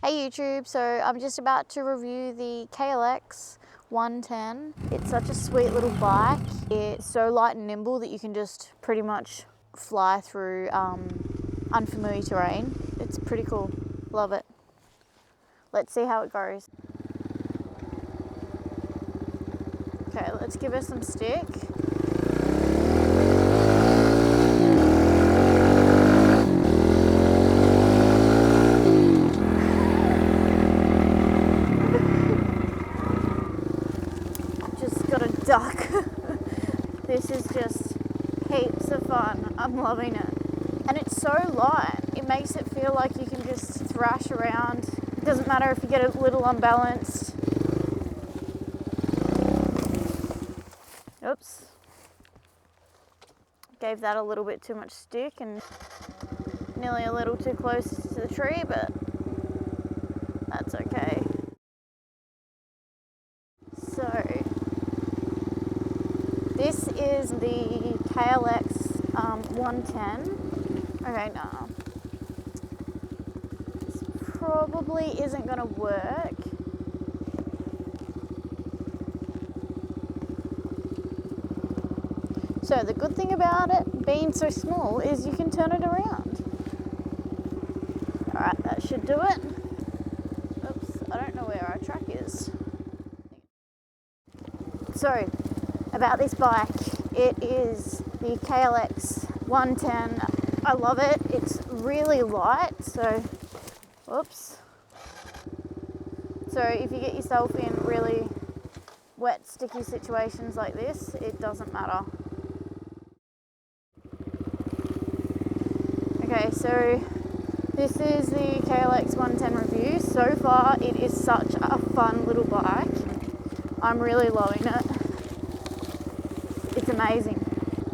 Hey YouTube, so I'm just about to review the KLX 110. It's such a sweet little bike. It's so light and nimble that you can just pretty much fly through unfamiliar terrain. It's pretty cool, love it. Let's see how it goes. Okay, let's give her some stick. Duck. This is just heaps of fun. I'm loving it. And it's so light. It makes it feel like you can just thrash around. It doesn't matter if you get a little unbalanced. Oops. Gave that a little bit too much stick and nearly a little too close to the tree, but that's okay. So this is the KLX 110. Okay, no. This probably isn't going to work. So the good thing about it being so small is you can turn it around. Alright, that should do it. Oops, I don't know where our track is. So, about this bike, it is the KLX 110. I love it. It's really light, so whoops. So if you get yourself in really wet, sticky situations like this, it doesn't matter. Okay, so this is the KLX 110 review. So far, it is such a fun little bike. I'm really loving it. It's amazing.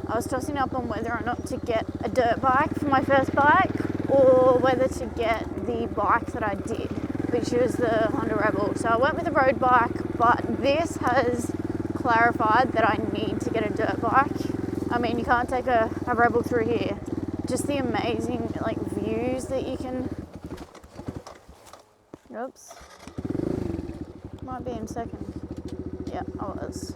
I was tossing up on whether or not to get a dirt bike for my first bike or whether to get the bike that I did, which was the Honda Rebel. So I went with the road bike, but this has clarified that I need to get a dirt bike. I mean, you can't take a Rebel through here. Just the amazing views that you can... Oops. Might be in second. Yeah, I was.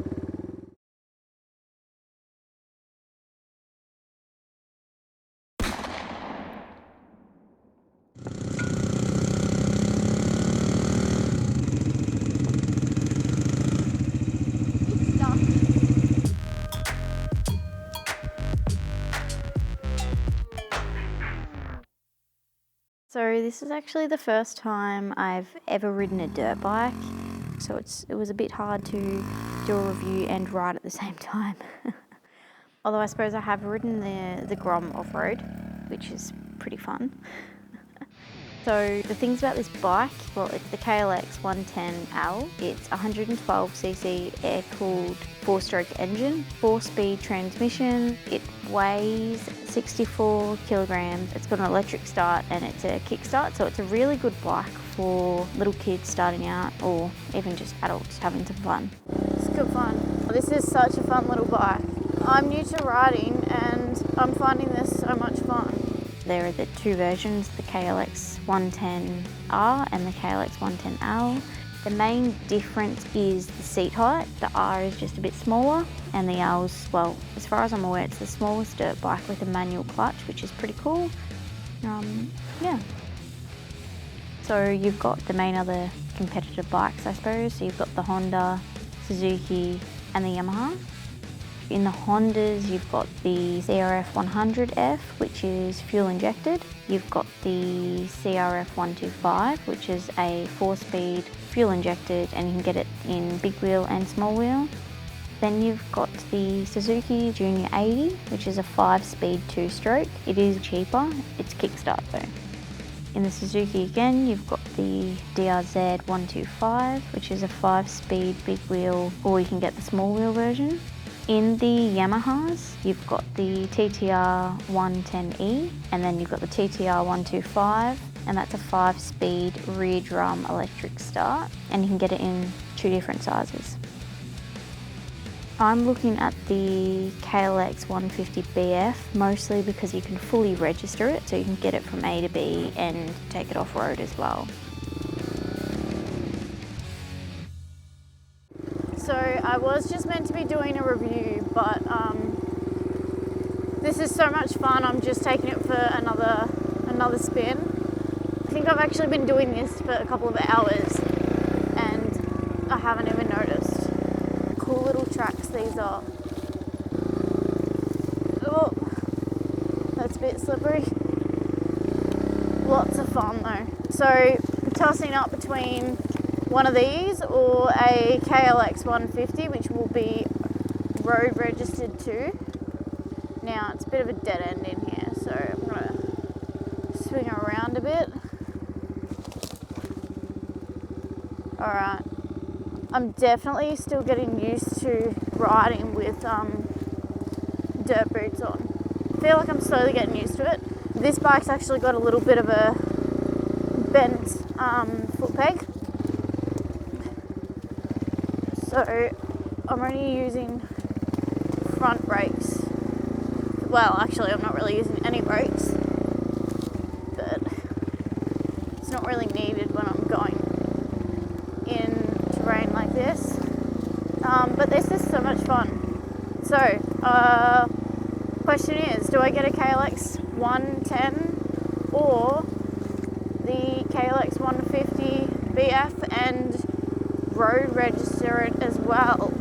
So this is actually the first time I've ever ridden a dirt bike, so it was a bit hard to do a review and ride at the same time. Although I suppose I have ridden the Grom off-road, which is pretty fun. So the things about this bike, well, it's the KLX 110L. It's 112cc air-cooled 4-stroke engine, 4-speed transmission. It weighs 64 kilograms. It's got an electric start and it's a kickstart, so it's a really good bike for little kids starting out or even just adults having some fun. It's good fun. This is such a fun little bike. I'm new to riding and I'm finding this so much fun. There are the two versions, the KLX 110R and the KLX 110L. The main difference is the seat height. The R is just a bit smaller and the L's, well, as far as I'm aware, it's the smallest dirt bike with a manual clutch, which is pretty cool. Yeah. So you've got the main other competitor bikes, I suppose. So you've got the Honda, Suzuki and the Yamaha. In the Hondas, you've got the CRF 100F, which is fuel injected. You've got the CRF 125, which is a 4-speed fuel injected, and you can get it in big wheel and small wheel. Then you've got the Suzuki Junior 80, which is a 5-speed 2-stroke. It is cheaper, it's kickstart though. In the Suzuki again, you've got the DRZ 125, which is a 5-speed big wheel, or you can get the small wheel version. In the Yamahas, you've got the TTR 110E, and then you've got the TTR 125, and that's a 5-speed rear drum electric start, and you can get it in 2 different sizes. I'm looking at the KLX 150BF mostly because you can fully register it, so you can get it from A to B and take it off-road as well. So I was just meant to be doing a review, but this is so much fun, I'm just taking it for another spin. I think I've actually been doing this for a couple of hours and I haven't even noticed. Cool little tracks these are. Oh, that's a bit slippery. Lots of fun though. So tossing up between one of these or a KLX 150, which will be road registered too. Now it's a bit of a dead end in here, so I'm gonna swing around a bit. Alright, I'm definitely still getting used to riding with dirt boots on. I feel like I'm slowly getting used to it. This bike's actually got a little bit of a bent foot peg. So I'm only using front brakes. Well, actually I'm not really using any brakes, but it's not really needed when I'm going in terrain like this. But this is so much fun. So, question is, do I get a KLX 110 or the KLX 150 BF and road register it as well?